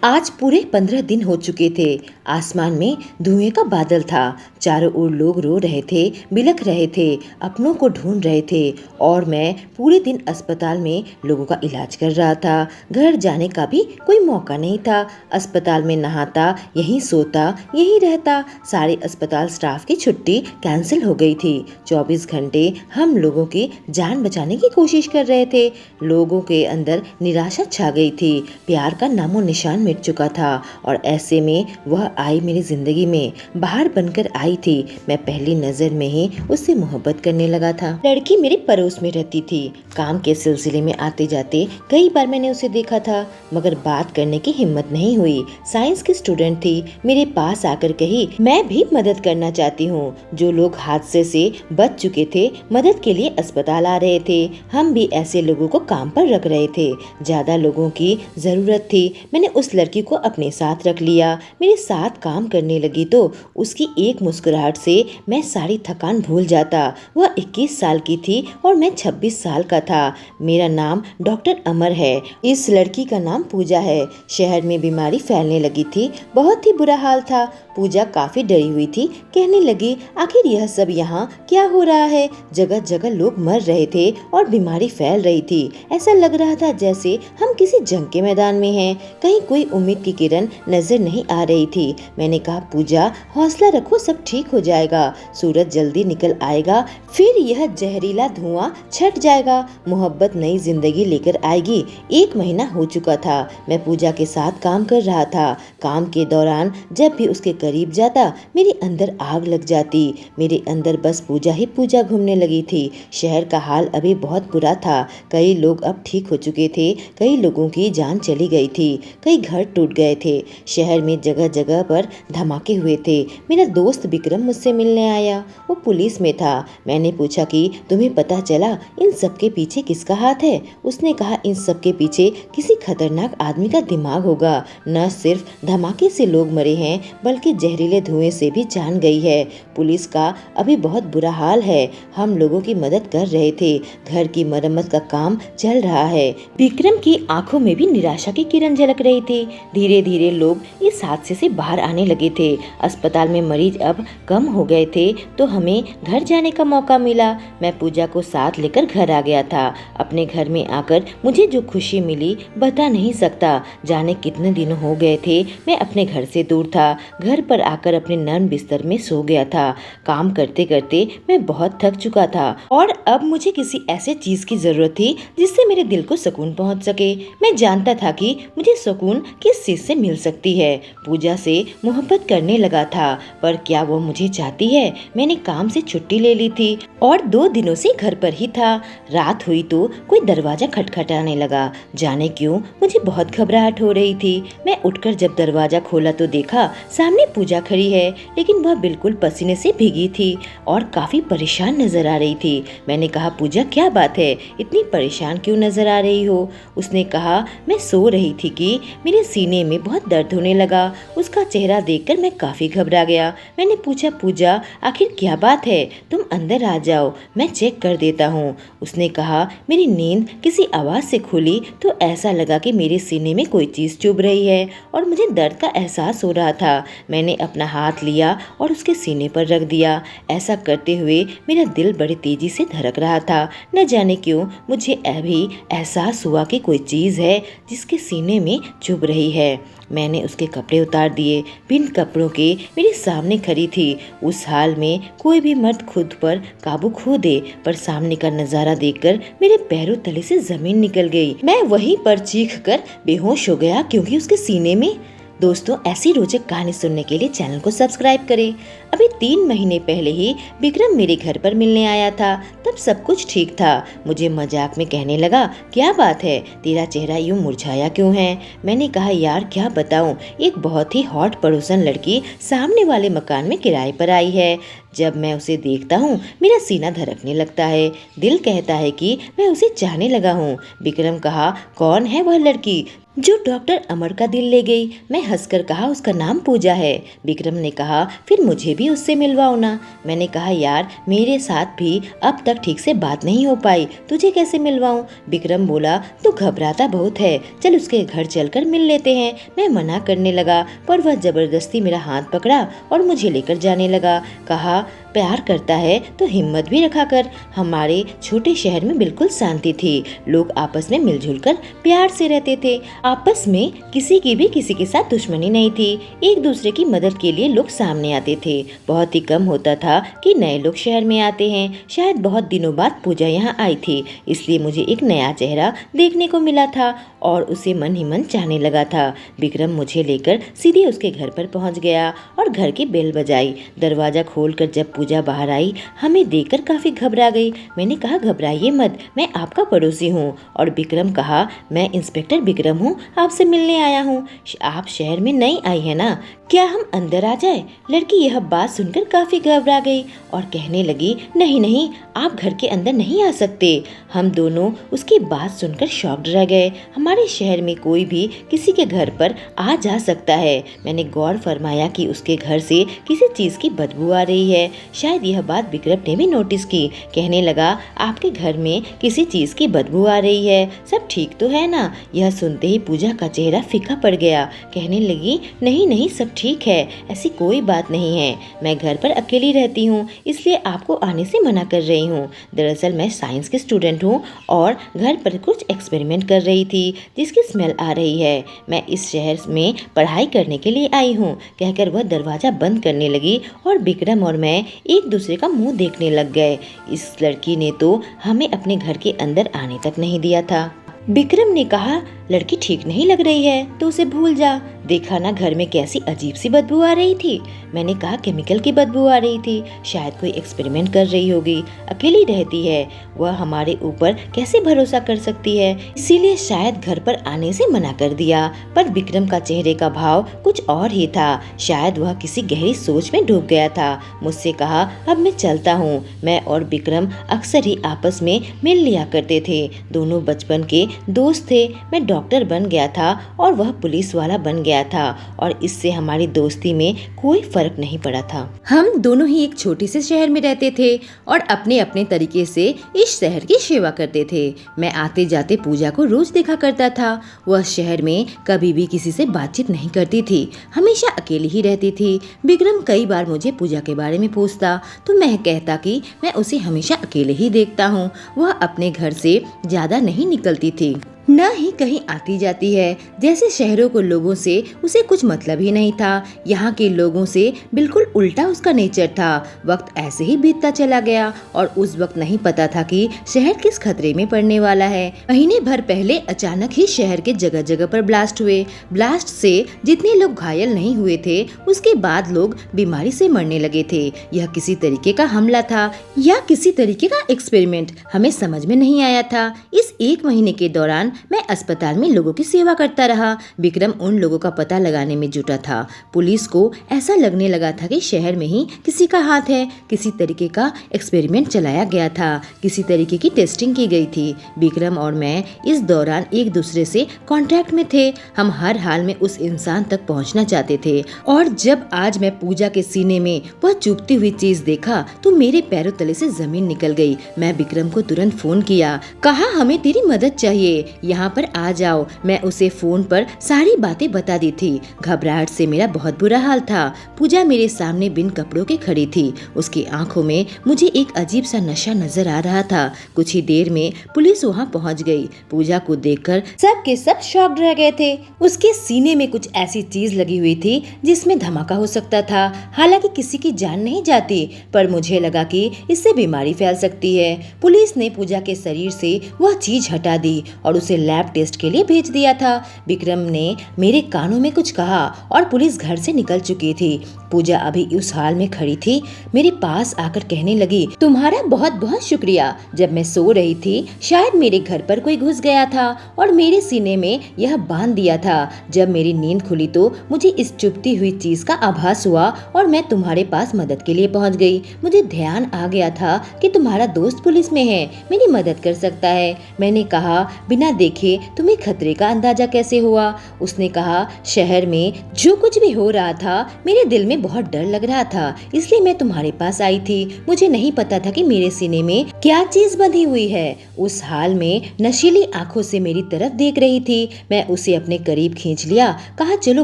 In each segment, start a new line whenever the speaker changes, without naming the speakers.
आज पूरे 15 दिन हो चुके थे। आसमान में धुएं का बादल था। चारों ओर लोग रो रहे थे, बिलख रहे थे, अपनों को ढूंढ रहे थे और मैं पूरे दिन अस्पताल में लोगों का इलाज कर रहा था। घर जाने का भी कोई मौका नहीं था। अस्पताल में नहाता, यहीं सोता, यहीं रहता। सारे अस्पताल स्टाफ की छुट्टी कैंसिल हो गई थी। 24 घंटे हम लोगों की जान बचाने की कोशिश कर रहे थे। लोगों के अंदर निराशा छा गई थी। प्यार का नामो निशान मिट चुका था और ऐसे में वह आई मेरी जिंदगी में, बाहर बनकर आई थी। मैं पहली नजर में ही उससे मोहब्बत करने लगा था। लड़की मेरे पड़ोस में रहती थी। काम के सिलसिले में आते जाते कई बार मैंने उसे देखा था, मगर बात करने की हिम्मत नहीं हुई। साइंस की स्टूडेंट थी। मेरे पास आकर कही, मैं भी मदद करना चाहती हूँ। जो लोग हादसे से बच चुके थे मदद के लिए अस्पताल आ रहे थे, हम भी ऐसे लोगों को काम पर रख रहे थे। ज्यादा लोगों की जरूरत थी। मैंने उस लड़की को अपने साथ रख लिया। मेरे साथ काम करने लगी तो उसकी एक मुस्कुराहट से मैं सारी थकान भूल जाता। वह 21 साल की थी और मैं 26 साल का था। मेरा नाम डॉक्टर अमर है। इस लड़की का नाम पूजा है। शहर में बीमारी फैलने लगी थी। बहुत ही बुरा हाल था। पूजा काफी डरी हुई थी। कहने लगी, आखिर यह सब यहाँ क्या हो रहा है? जगह जगह लोग मर रहे थे और बीमारी फैल रही थी। ऐसा लग रहा था जैसे हम किसी जंग के मैदान में हैं। कहीं कोई उम्मीद की किरण नजर नहीं आ रही थी। मैंने कहा, पूजा हौसला रखो, सब ठीक हो जाएगा। सूरज जल्दी निकल आएगा, फिर यह जहरीला धुआं छट जाएगा। मोहब्बत नई जिंदगी लेकर आएगी। 1 महीना हो चुका था। मैं पूजा के साथ काम कर रहा था। काम के दौरान जब भी उसके करीब जाता मेरे अंदर आग लग जाती। मेरे अंदर बस पूजा ही पूजा घूमने लगी थी। शहर का हाल अभी बहुत बुरा था। कई लोग अब ठीक हो चुके थे, कई लोगों की जान चली गई थी, कई घर टूट गए थे। शहर में जगह जगह पर धमाके हुए थे। मेरा दोस्त विक्रम मुझसे मिलने आया। वो पुलिस में था। मैंने पूछा कि तुम्हें पता चला इन सब के पीछे किसका हाथ है? उसने कहा, इन सब के पीछे किसी खतरनाक आदमी का दिमाग होगा। न सिर्फ धमाके से लोग मरे हैं बल्कि जहरीले धुएं से भी जान गई है। पुलिस का अभी बहुत बुरा हाल है। हम लोगों की मदद कर रहे थे। घर की मरम्मत का काम चल रहा है। विक्रम की आंखों में भी निराशा की किरण झलक रही थी। धीरे धीरे लोग इस हादसे से बाहर आने लगे थे। अस्पताल में मरीज अब कम हो गए थे तो हमें घर जाने का मौका मिला। मैं पूजा को साथ लेकर घर आ गया था। अपने घर में आकर मुझे जो खुशी मिली बता नहीं सकता। जाने कितने दिन हो गए थे मैं अपने घर से दूर था। घर पर आकर अपने नर्म बिस्तर में सो गया था। काम करते करते मैं बहुत थक चुका था और अब मुझे किसी ऐसे चीज की जरूरत थी जिससे मेरे दिल को सुकून पहुंच सके। मैं जानता था कि मुझे सुकून किस चीज से मिल सकती है। पूजा से मोहब्बत करने लगा था, पर क्या वो मुझे चाहती है? मैंने काम से छुट्टी ले ली थी और 2 दिनों से घर पर ही था। रात हुई तो कोई दरवाजा खटखटाने लगा। जाने क्यों मुझे बहुत घबराहट हो रही थी। मैं उठकर जब दरवाजा खोला तो देखा सामने पूजा खड़ी है, लेकिन वह बिल्कुल पसीने से भीगी थी और काफी परेशान नजर आ रही थी। मैंने कहा, पूजा क्या बात है, इतनी परेशान क्यों नजर आ रही हो? उसने कहा, मैं सो रही थी कि मेरे सीने में बहुत दर्द होने लगा। उसका चेहरा देखकर मैं काफी घबरा गया। मैंने पूछा, पूजा आखिर क्या बात है? तुम अंदर आ जाओ, मैं चेक कर देता हूँ। उसने कहा, मेरी नींद किसी आवाज से खुली तो ऐसा लगा कि मेरे सीने में कोई चीज चुभ रही है और मुझे दर्द का एहसास हो रहा था। मैंने अपना हाथ लिया और उसके सीने पर रख दिया। ऐसा करते हुए मेरा दिल बड़ी तेजी से धड़क रहा था। न जाने क्यों मुझे अभी एहसास हुआ कि कोई चीज है जिसके सीने में चुभ रही है। मैंने उसके कपड़े उतार दिए। बिन कपड़ों के मेरे सामने खड़ी थी। उस हाल में कोई भी मर्द खुद पर काबू खो दे, पर सामने का नजारा देखकर मेरे पैरों तले से जमीन निकल गई। मैं वहीं पर चीख कर बेहोश हो गया क्योंकि उसके सीने में। दोस्तों, ऐसी रोचक कहानी सुनने के लिए चैनल को सब्सक्राइब करें। अभी 3 महीने पहले ही विक्रम मेरे घर पर मिलने आया था। तब सब कुछ ठीक था। मुझे मजाक में कहने लगा, क्या बात है, तेरा चेहरा यूं मुरझाया क्यों है? मैंने कहा, यार क्या बताऊं, एक बहुत ही हॉट पड़ोसन लड़की सामने वाले मकान में किराए पर आई है। जब मैं उसे देखता हूँ मेरा सीना धड़कने लगता है। दिल कहता है कि मैं उसे चाहने लगा हूँ। विक्रम कहा, कौन है वह लड़की? जो डॉक्टर अमर का दिल ले गई। मैं हंसकर कहा, उसका नाम पूजा है। विक्रम ने कहा, फिर मुझे भी उससे मिलवाओ ना। मैंने कहा, यार मेरे साथ भी अब तक ठीक से बात नहीं हो पाई, तुझे कैसे मिलवाऊं। विक्रम बोला, तू घबराता बहुत है, चल उसके घर चलकर मिल लेते हैं। मैं मना करने लगा पर वह जबरदस्ती मेरा हाथ पकड़ा और मुझे लेकर जाने लगा। कहा, प्यार करता है तो हिम्मत भी रखा कर। हमारे छोटे शहर में बिल्कुल शांति थी, लोग आपस में मिलजुल कर प्यार से रहते थे। आपस में किसी की भी किसी के साथ दुश्मनी नहीं थी। एक दूसरे की मदद के लिए लोग सामने आते थे। बहुत ही कम होता था कि नए लोग शहर में आते हैं। शायद बहुत दिनों बाद पूजा यहाँ आई थी, इसलिए मुझे एक नया चेहरा देखने को मिला था और उसे मन ही मन चाहने लगा था। विक्रम मुझे लेकर सीधे उसके घर पर पहुँच गया और घर की बेल बजाई। दरवाजा खोलकर जब पूजा बाहर आई, हमें देखकर काफी घबरा गई। मैंने कहा, घबराइए मत, मैं आपका पड़ोसी हूँ। और विक्रम कहा, मैं इंस्पेक्टर विक्रम हूँ, आपसे मिलने आया हूँ। आप शहर में नई आई है ना, क्या हम अंदर आ जाए? लड़की यह बात सुनकर काफी घबरा गई और कहने लगी, नहीं नहीं, आप घर के अंदर नहीं आ सकते। हम दोनों उसकी बात सुनकर शॉक्ड रह गए। हमारे शहर में कोई भी किसी के घर पर आ जा सकता है। मैंने गौर फरमाया कि उसके घर से किसी चीज की बदबू आ रही है। शायद यह बात विक्रम ने भी नोटिस की। कहने लगा, आपके घर में किसी चीज की बदबू आ रही है, सब ठीक तो है ना? यह सुनते ही पूजा का चेहरा फीका पड़ गया। कहने लगी, नहीं नहीं, सब ठीक है, ऐसी कोई बात नहीं है। मैं घर पर अकेली रहती हूँ, इसलिए आपको आने से मना कर रही हूँ। दरअसल मैं साइंस की स्टूडेंट हूँ और घर पर कुछ एक्सपेरिमेंट कर रही थी जिसकी स्मेल आ रही है। मैं इस शहर में पढ़ाई करने के लिए आई हूँ। कहकर वह दरवाजा बंद करने लगी और विक्रम और मैं एक दूसरे का मुंह देखने लग गए। इस लड़की ने तो हमें अपने घर के अंदर आने तक नहीं दिया था। विक्रम ने कहा, लड़की ठीक नहीं लग रही है तो उसे भूल जा। देखा ना घर में कैसी अजीब सी बदबू आ रही थी। मैंने कहा, केमिकल की बदबू आ रही थी, शायद कोई एक्सपेरिमेंट कर रही होगी। अकेली रहती है, वह हमारे ऊपर कैसे भरोसा कर सकती है, इसीलिए शायद घर पर आने से मना कर दिया। पर विक्रम का चेहरे का भाव कुछ और ही था। शायद वह किसी गहरी सोच में डूब गया था। मुझसे कहा, अब मैं चलता हूँ। मैं और विक्रम अक्सर ही आपस में मिल लिया करते थे। दोनों बचपन के दोस्त थे। मैं डॉक्टर बन गया था और वह पुलिस वाला बन गया था और इससे हमारी दोस्ती में कोई फर्क नहीं पड़ा था। हम दोनों ही एक छोटे से शहर में रहते थे और अपने अपने तरीके से इस शहर की सेवा करते थे। मैं आते जाते पूजा को रोज देखा करता था। वह शहर में कभी भी किसी से बातचीत नहीं करती थी, हमेशा अकेली ही रहती थी। विक्रम कई बार मुझे पूजा के बारे में पूछता तो मैं कहता कि मैं उसे हमेशा अकेले ही देखता हूँ। वह अपने घर से ज्यादा नहीं निकलती थी, न ही कहीं आती जाती है। जैसे शहरों के लोगों से उसे कुछ मतलब ही नहीं था। यहाँ के लोगों से बिल्कुल उल्टा उसका नेचर था। वक्त ऐसे ही बीतता चला गया और उस वक्त नहीं पता था कि शहर किस खतरे में पड़ने वाला है। महीने भर पहले अचानक ही शहर के जगह जगह पर ब्लास्ट हुए। ब्लास्ट से जितने लोग घायल नहीं हुए थे, उसके बाद लोग बीमारी से मरने लगे थे। यह किसी तरीके का हमला था या किसी तरीके का एक्सपेरिमेंट, हमें समझ में नहीं आया था। इस एक महीने के दौरान मैं अस्पताल में लोगों की सेवा करता रहा। विक्रम उन लोगों का पता लगाने में जुटा था। पुलिस को ऐसा लगने लगा था कि शहर में ही किसी का हाथ है। किसी तरीके का एक्सपेरिमेंट चलाया गया था, किसी तरीके की टेस्टिंग की गई थी। विक्रम और मैं इस दौरान एक दूसरे से कांटेक्ट में थे। हम हर हाल में उस इंसान तक पहुंचना चाहते थे और जब आज मैं पूजा के सीने में वह चुभती हुई चीज देखा तो मेरे पैरों तले से जमीन निकल गई। मैं विक्रम को तुरंत फोन किया, कहा, हमें तेरी मदद चाहिए, यहाँ पर आ जाओ। मैं उसे फोन पर सारी बातें बता दी थी। घबराहट से मेरा बहुत बुरा हाल था। पूजा मेरे सामने बिन कपड़ों के खड़ी थी। उसकी आंखों में मुझे एक अजीब सा नशा नजर आ रहा था। कुछ ही देर में पुलिस वहाँ पहुँच गई। पूजा को देखकर सब के सब शॉक्ड रह गए थे। उसके सीने में कुछ ऐसी चीज लगी हुई थी जिसमें धमाका हो सकता था। हालांकि किसी की जान नहीं जाती, पर मुझे लगा कि इससे बीमारी फैल सकती है। पुलिस ने पूजा के शरीर से वह चीज हटा दी और उसे लैब टेस्ट के लिए भेज दिया था। विक्रम ने मेरे कानों में कुछ कहा और पुलिस घर से निकल चुकी थी। पूजा अभी उस हाल में खड़ी थी। मेरे पास आकर कहने लगी, तुम्हारा बहुत बहुत शुक्रिया। जब मैं सो रही थी शायद मेरे घर पर कोई घुस गया था और मेरे सीने में यह बांध दिया था। जब मेरी नींद खुली तो मुझे इस चुभती हुई चीज का आभास हुआ और मैं तुम्हारे पास मदद के लिए पहुंच गई। मुझे ध्यान आ गया था कि तुम्हारा दोस्त पुलिस में है, मेरी मदद कर सकता है। मैंने कहा, बिना देखे तुम्हें खतरे का अंदाजा कैसे हुआ? उसने कहा, शहर में जो कुछ भी हो रहा था मेरे दिल में बहुत डर लग रहा था, इसलिए मैं तुम्हारे पास आई थी। मुझे नहीं पता था कि मेरे सीने में क्या चीज बंधी हुई है। उस हाल में नशीली आंखों से मेरी तरफ देख रही थी। मैं उसे अपने करीब खींच लिया, कहा चलो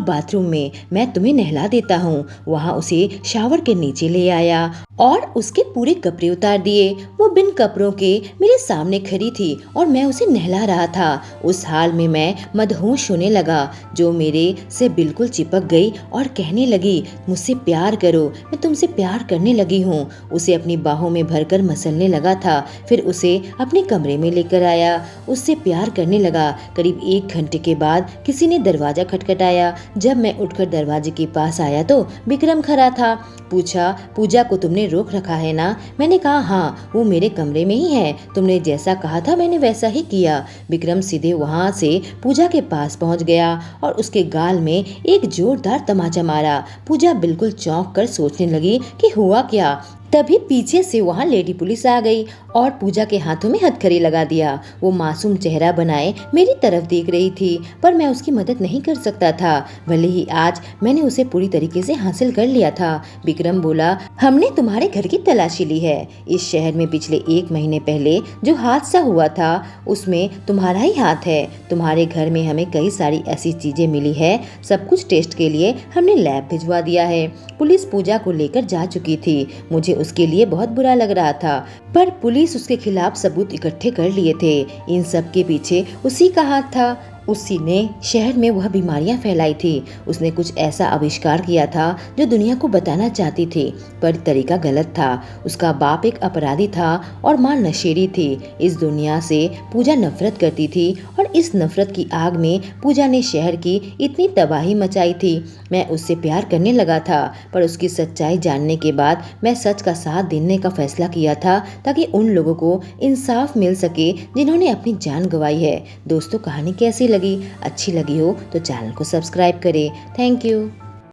बाथरूम में, मैं तुम्हें नहला देता हूँ। वहाँ उसे शावर के नीचे ले आया और उसके पूरे कपड़े उतार दिए। वो बिन कपड़ों के मेरे सामने खड़ी थी और मैं उसे नहला रहा था। उस हाल में मैं मदहोश होने लगा, जो मेरे से बिल्कुल चिपक गई और कहने लगी, मुझसे प्यार करो, मैं तुमसे प्यार करने लगी हूँ। उसे अपनी बाहों में भरकर मसलने लगा था, फिर उसे अपने कमरे में लेकर आया, उससे प्यार करने लगा। करीब 1 घंटे के बाद किसी ने दरवाजा खटखटाया। जब मैं उठकर दरवाजे के पास आया तो विक्रम खड़ा था। पूछा, पूजा को तुमने रोक रखा है ना? मैंने कहा हाँ, वो मेरे कमरे में ही है, तुमने जैसा कहा था मैंने वैसा ही किया। विक्रम सीधे वहाँ से पूजा के पास पहुँच गया और उसके गाल में एक जोरदार तमाचा मारा। पूजा बिल्कुल चौंक कर सोचने लगी कि हुआ क्या। तभी पीछे से वहाँ लेडी पुलिस आ गई और पूजा के हाथों में हथकड़ी लगा दिया। वो मासूम चेहरा बनाए मेरी तरफ देख रही थी, पर मैं उसकी मदद नहीं कर सकता था, भले ही आज मैंने उसे पूरी तरीके से हासिल कर लिया था। विक्रम बोला, हमने तुम्हारे घर की तलाशी ली है। इस शहर में पिछले 1 महीने पहले जो हादसा हुआ था उसमें तुम्हारा ही हाथ है। तुम्हारे घर में हमें कई सारी ऐसी चीजें मिली है, सब कुछ टेस्ट के लिए हमने लैब भिजवा दिया है। पुलिस पूजा को लेकर जा चुकी थी। मुझे उसके लिए बहुत बुरा लग रहा था, पर पुलिस उसके खिलाफ सबूत इकट्ठे कर लिए थे। इन सब के पीछे उसी का हाथ था। उसी ने शहर में वह बीमारियां फैलाई थी। उसने कुछ ऐसा आविष्कार किया था जो दुनिया को बताना चाहती थी, पर तरीका गलत था। उसका बाप एक अपराधी था और माँ नशेड़ी थी। इस दुनिया से पूजा नफरत करती थी और इस नफरत की आग में पूजा ने शहर की इतनी तबाही मचाई थी। मैं उससे प्यार करने लगा था, पर उसकी सच्चाई जानने के बाद मैं सच का साथ देने का फैसला किया था, ताकि उन लोगों को इंसाफ मिल सके जिन्होंने अपनी जान गंवाई है। दोस्तों, कहानी कैसी लगी? अच्छी लगी हो तो चैनल को सब्सक्राइब करें। Thank you.